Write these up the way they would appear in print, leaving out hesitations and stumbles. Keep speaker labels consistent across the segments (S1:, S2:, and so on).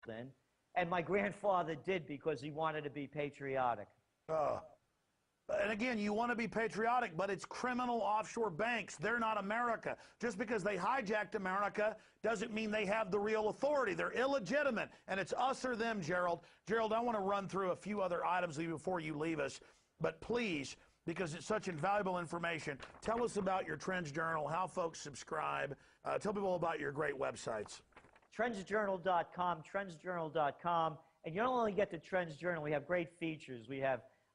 S1: in. And my grandfather did because he wanted to be patriotic.
S2: And again, you want to be patriotic, but it's criminal offshore banks. They're not America. Just because they hijacked America doesn't mean they have the real authority. They're illegitimate, and it's us or them, Gerald. Gerald, I want to run through a few other items before you leave us, but please, because it's such invaluable information, tell us about your Trends Journal, how folks subscribe. Tell people about your great websites.
S1: TrendsJournal.com, TrendsJournal.com. And you don't only get the Trends Journal, we have great features.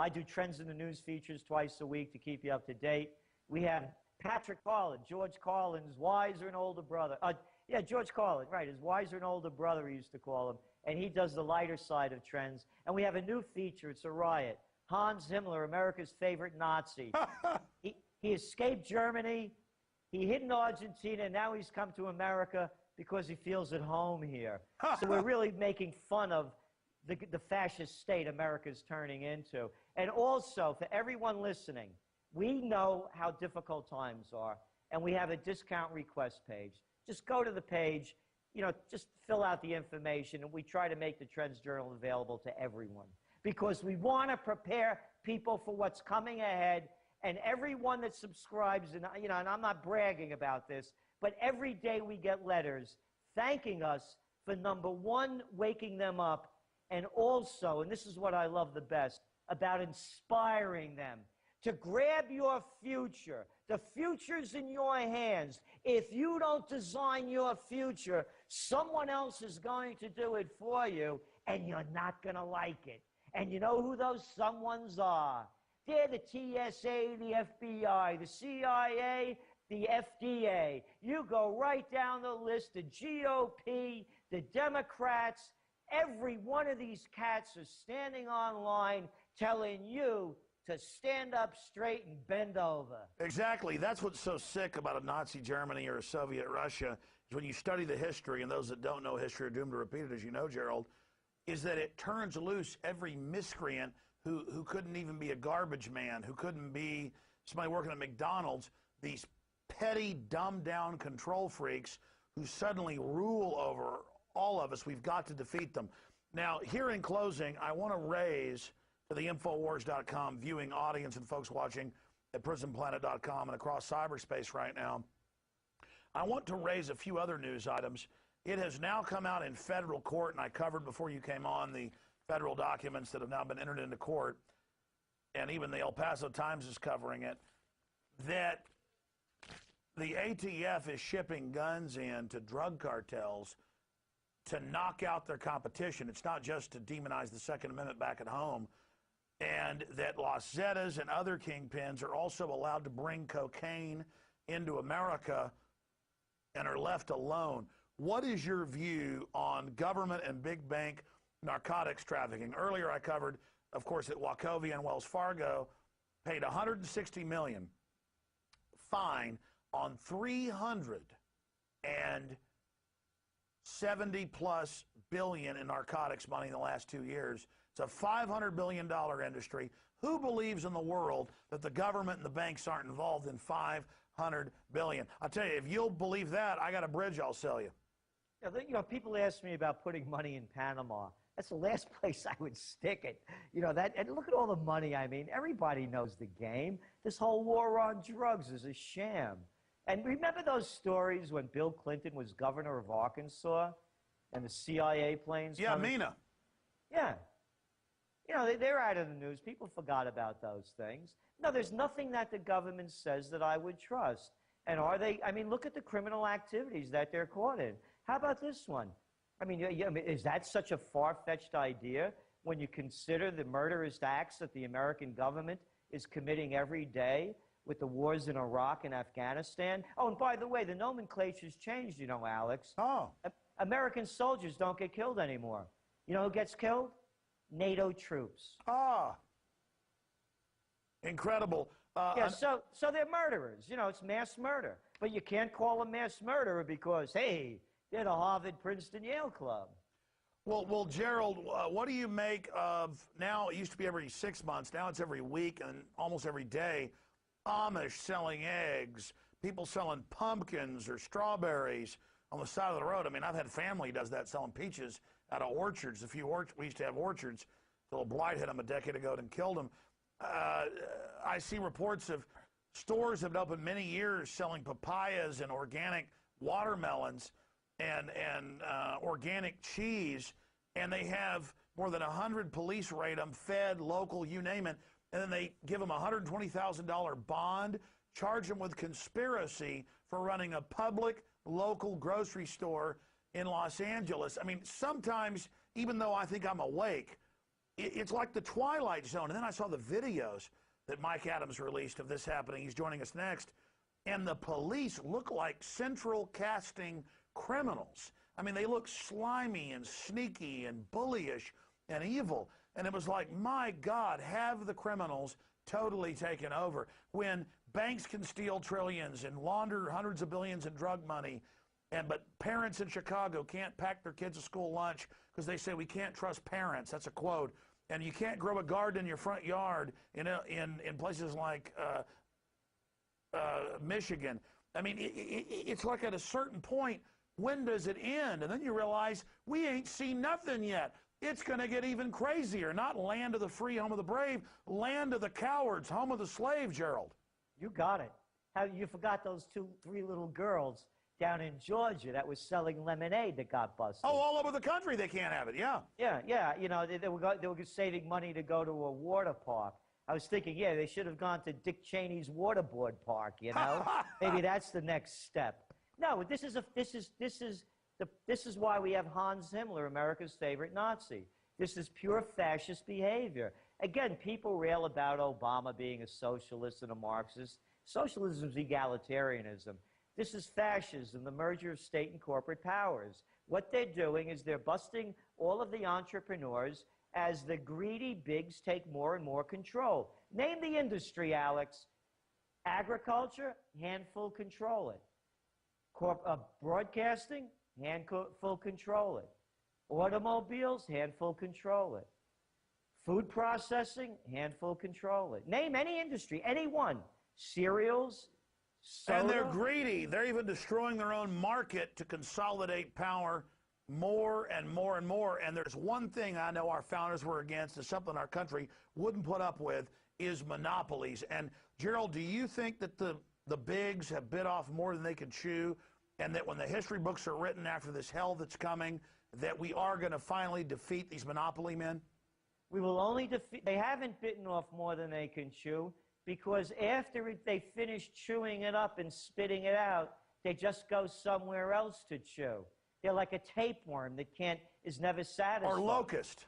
S1: I do Trends in the News features twice a week to keep you up to date. We have Patrick Carlin, George Carlin's wiser and older brother. George Carlin, right, his wiser and older brother, he used to call him. And he does the lighter side of trends. And we have a new feature, it's a riot. Hans Himmler, America's favorite Nazi. He escaped Germany, he hid in Argentina, and now he's come to America because he feels at home here. So we're really making fun of the fascist state America's turning into. And also, for everyone listening, we know how difficult times are, and we have a discount request page. Just go to the page, just fill out the information, and we try to make the Trends Journal available to everyone. Because we want to prepare people for what's coming ahead, and everyone that subscribes, and I'm not bragging about this, but every day we get letters thanking us for, number one, waking them up, and also, and this is what I love the best, about inspiring them to grab your future. The future's in your hands. If you don't design your future, someone else is going to do it for you, and you're not going to like it. And you know who those someones are? They're the TSA, the FBI, the CIA, the FDA. You go right down the list, the GOP, the Democrats. Every one of these cats are standing online telling you to stand up straight and bend over.
S2: Exactly. That's what's so sick about a Nazi Germany or a Soviet Russia, is when you study the history, and those that don't know history are doomed to repeat it, as you know, Gerald, is that it turns loose every miscreant who couldn't even be a garbage man, who couldn't be somebody working at McDonald's, these petty, dumbed-down control freaks who suddenly rule over all of us. We've got to defeat them. Now, here in closing, I want to raise to the Infowars.com viewing audience and folks watching at PrisonPlanet.com and across cyberspace right now, I want to raise a few other news items. It has now come out in federal court, and I covered before you came on the federal documents that have now been entered into court, and even the El Paso Times is covering it, that the ATF is shipping guns in to drug cartels to knock out their competition. It's not just to demonize the Second Amendment back at home. And that Los Zetas and other kingpins are also allowed to bring cocaine into America and are left alone. What is your view on government and big bank narcotics trafficking? Earlier I covered, of course, that Wachovia and Wells Fargo paid $160 million fine on $370+ billion in narcotics money in the last 2 years. It's a $500 billion industry. Who believes in the world that the government and the banks aren't involved in $500 billion? I'll tell you, if you'll believe that, I got a bridge I'll sell you.
S1: People ask me about putting money in Panama. That's the last place I would stick it. And look at all the money. I mean, everybody knows the game. This whole war on drugs is a sham. And remember those stories when Bill Clinton was governor of Arkansas and the CIA planes?
S2: Yeah, Mina.
S1: Yeah. They're out of the news. People forgot about those things. No, there's nothing that the government says that I would trust. And are they? I mean, look at the criminal activities that they're caught in. How about this one? I mean, is that such a far-fetched idea when you consider the murderous acts that the American government is committing every day with the wars in Iraq and Afghanistan? Oh, and by the way, the nomenclature's changed, Alex.
S2: Oh.
S1: American soldiers don't get killed anymore. You know who gets killed? NATO troops.
S2: Ah. Incredible.
S1: So they're murderers. It's mass murder. But you can't call them mass murderer because, hey, they're the Harvard, Princeton, Yale Club.
S2: Well, Gerald, what do you make of, now it used to be every 6 months, now it's every week and almost every day, Amish selling eggs, people selling pumpkins or strawberries on the side of the road. I mean, I've had family who does that, selling peaches out of orchards. We used to have orchards. The little blight hit them a decade ago and killed them. I see reports of stores have been open many years selling papayas and organic watermelons and organic cheese, and they have more than 100 police raid them, fed, local, you name it, and then they give them a $120,000 bond, charge them with conspiracy for running a public local grocery store in Los Angeles. I mean, sometimes, even though I think I'm awake, it's like the Twilight Zone. And then I saw the videos that Mike Adams released of this happening. He's joining us next. And the police look like central casting criminals. I mean, they look slimy and sneaky and bullyish and evil. And it was like, my God, have the criminals totally taken over. When banks can steal trillions and launder hundreds of billions in drug money, but parents in Chicago can't pack their kids a school lunch because they say we can't trust parents. That's a quote. And you can't grow a garden in your front yard in places like Michigan. I mean, it's like at a certain point, when does it end? And then you realize we ain't seen nothing yet. It's going to get even crazier. Not land of the free, home of the brave, land of the cowards, home of the slave, Gerald.
S1: You got it. How you forgot those three little girls down in Georgia that was selling lemonade that got busted.
S2: Oh, all over the country they can't have it, yeah.
S1: Yeah. You know, they were saving money to go to a water park. I was thinking, yeah, they should have gone to Dick Cheney's waterboard park, you know? Maybe that's the next step. No, this is why we have Hans Himmler, America's favorite Nazi. This is pure fascist behavior. Again, people rail about Obama being a socialist and a Marxist. Socialism is egalitarianism. This is fascism, the merger of state and corporate powers. What they're doing is they're busting all of the entrepreneurs as the greedy bigs take more and more control. Name the industry, Alex. Agriculture, handful control it. Broadcasting, handful control it. Automobiles, handful control it. Food processing, handful control it. Name any industry, any one. Cereals, soda.
S2: And they're greedy. They're even destroying their own market to consolidate power more and more and more. And there's one thing I know our founders were against, and something our country wouldn't put up with, is monopolies. And Gerald, do you think that the bigs have bit off more than they can chew, and that when the history books are written after this hell that's coming, that we are going to finally defeat these monopoly men?
S1: We will only defeat. They haven't bitten off more than they can chew, because after they finish chewing it up and spitting it out, they just go somewhere else to chew. They're like a tapeworm that is never satisfied.
S2: Or locust.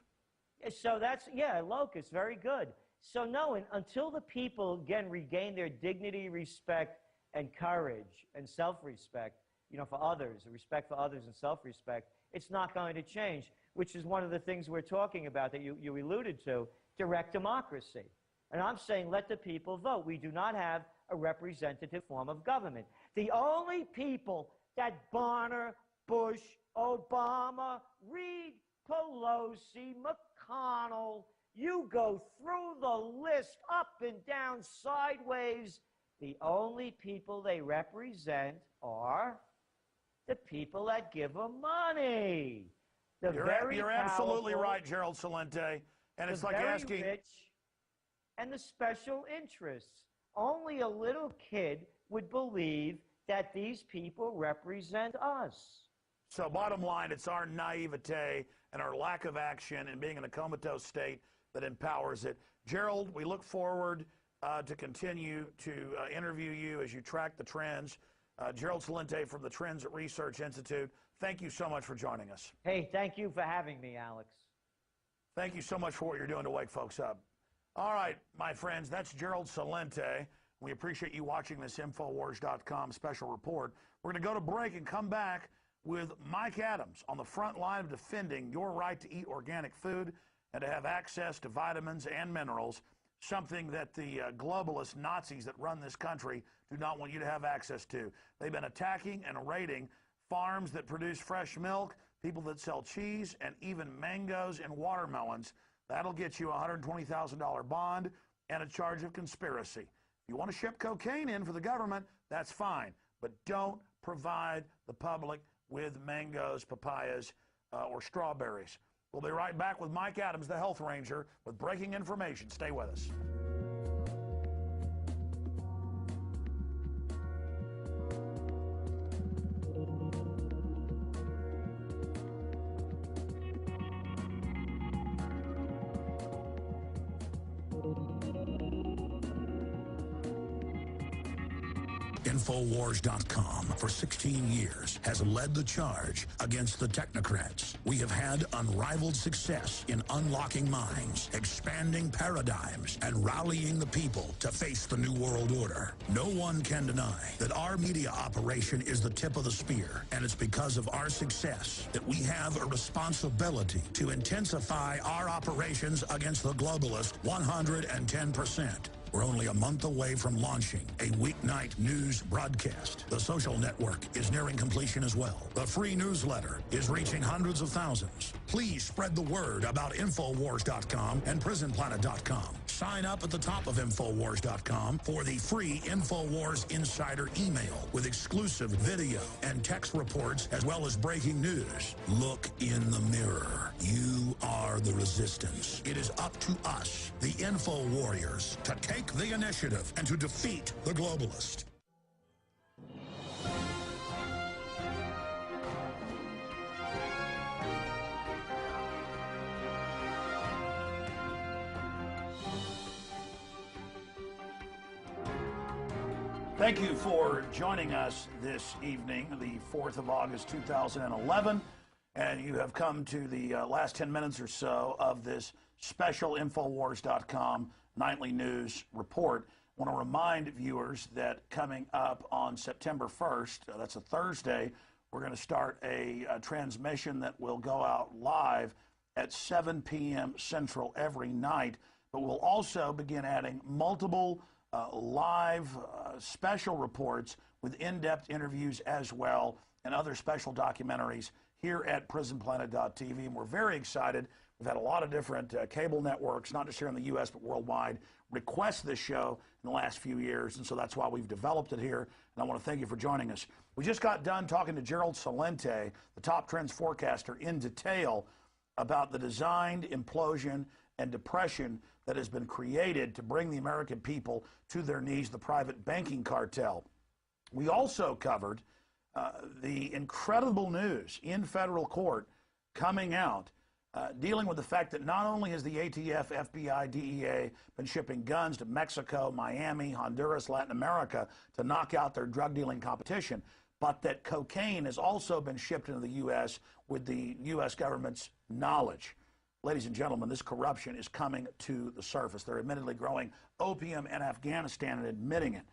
S1: So that's, yeah, locust, very good. So no, until the people, again, regain their dignity, respect, and courage, and self-respect, you know, for others, respect for others and self-respect, it's not going to change, which is one of the things we're talking about that you alluded to, direct democracy. And I'm saying let the people vote. We do not have a representative form of government. The only people that Bonner, Bush, Obama, Reid, Pelosi, McConnell, you go through the list up and down, sideways, the only people they represent are the people that give them money.
S2: You're absolutely right, Gerald Celente. And it's like asking...
S1: rich and the special interests. Only a little kid would believe that these people represent us.
S2: So bottom line, it's our naivete and our lack of action and being in a comatose state that empowers it. Gerald, we look forward to continue to interview you as you track the trends. Gerald Celente from the Trends Research Institute, thank you so much for joining us.
S1: Hey, thank you for having me, Alex.
S2: Thank you so much for what you're doing to wake folks up. All right, my friends, that's Gerald Celente. We appreciate you watching this Infowars.com special report. We're going to go to break and come back with Mike Adams on the front line of defending your right to eat organic food and to have access to vitamins and minerals, something that the globalist Nazis that run this country do not want you to have access to. They've been attacking and raiding farms that produce fresh milk, people that sell cheese, and even mangoes and watermelons. That'll get you a $120,000 bond and a charge of conspiracy. If you want to ship cocaine in for the government, that's fine, but don't provide the public with mangoes, papayas, or strawberries. We'll be right back with Mike Adams, the Health Ranger, with breaking information. Stay with us.
S3: Infowars.com for 16 years has led the charge against the technocrats. We have had unrivaled success in unlocking minds, expanding paradigms, and rallying the people to face the New World Order. No one can deny that our media operation is the tip of the spear, and it's because of our success that we have a responsibility to intensify our operations against the globalists 110%. We're only a month away from launching a weeknight news broadcast. The social network is nearing completion as well. The free newsletter is reaching hundreds of thousands. Please spread the word about Infowars.com and PrisonPlanet.com. Sign up at the top of Infowars.com for the free Infowars Insider email with exclusive video and text reports as well as breaking news. Look in the mirror. You are the resistance. It is up to us, the Info Warriors, to take the initiative and to defeat the globalist.
S2: Thank you for joining us this evening, the 4th of August, 2011. And you have come to the last 10 minutes or so of this special Infowars.com nightly news report. I want to remind viewers that coming up on September 1st, that's a Thursday, we're going to start a transmission that will go out live at 7 p.m. Central every night. But we'll also begin adding multiple live special reports with in-depth interviews as well and other special documentaries here at PrisonPlanet.tv. And we're very excited. We've had a lot of different cable networks, not just here in the U.S., but worldwide, request this show in the last few years. And so that's why we've developed it here. And I want to thank you for joining us. We just got done talking to Gerald Celente, the top trends forecaster, in detail about the designed implosion and depression that has been created to bring the American people to their knees, the private banking cartel. We also covered the incredible news in federal court coming out, dealing with the fact that not only has the ATF, FBI, DEA been shipping guns to Mexico, Miami, Honduras, Latin America to knock out their drug dealing competition, but that cocaine has also been shipped into the U.S. with the U.S. government's knowledge. Ladies and gentlemen, this corruption is coming to the surface. They're admittedly growing opium in Afghanistan and admitting it.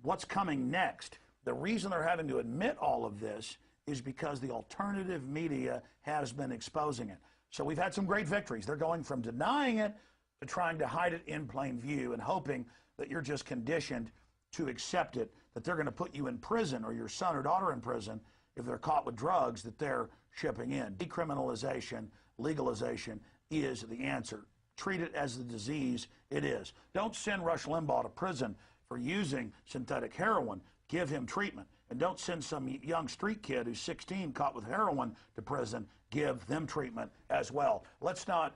S2: What's coming next? The reason they're having to admit all of this is because the alternative media has been exposing it. So we've had some great victories. They're going from denying it to trying to hide it in plain view and hoping that you're just conditioned to accept it, that they're going to put you in prison or your son or daughter in prison if they're caught with drugs that they're shipping in. Decriminalization, legalization is the answer. Treat it as the disease it is. Don't send Rush Limbaugh to prison for using synthetic heroin. Give him treatment. And don't send some young street kid who's 16 caught with heroin to prison. Give them treatment as well. Let's not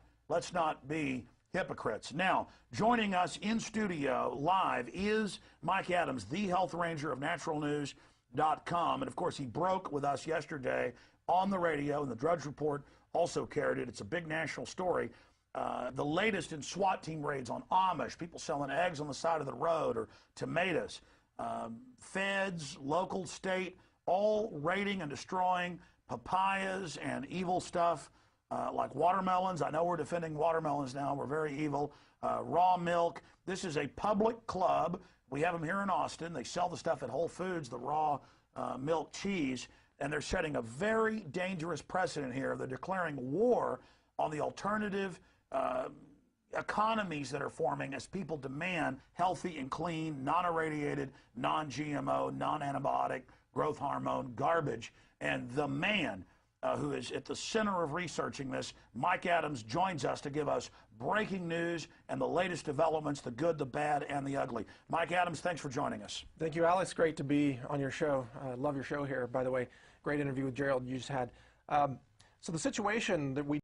S2: be hypocrites. Now, joining us in studio live is Mike Adams, the Health Ranger of naturalnews.com. And of course, he broke with us yesterday on the radio, and the Drudge Report also carried it. It's a big national story. The latest in SWAT team raids on Amish, people selling eggs on the side of the road or tomatoes. Feds, local, state, all raiding and destroying papayas and evil stuff like watermelons. I know we're defending watermelons now. We're very evil. Raw milk. This is a public club. We have them here in Austin. They sell the stuff at Whole Foods, the raw milk cheese, and they're setting a very dangerous precedent here. They're declaring war on the alternative economies that are forming as people demand healthy and clean, non-irradiated, non-GMO, non-antibiotic, growth hormone garbage. And the man who is at the center of researching this, Mike Adams, joins us to give us breaking news and the latest developments, the good, the bad, and the ugly. Mike Adams, thanks for joining us.
S4: Thank you, Alex. Great to be on your show. I love your show here, by the way. Great interview with Gerald you just had. So the situation that we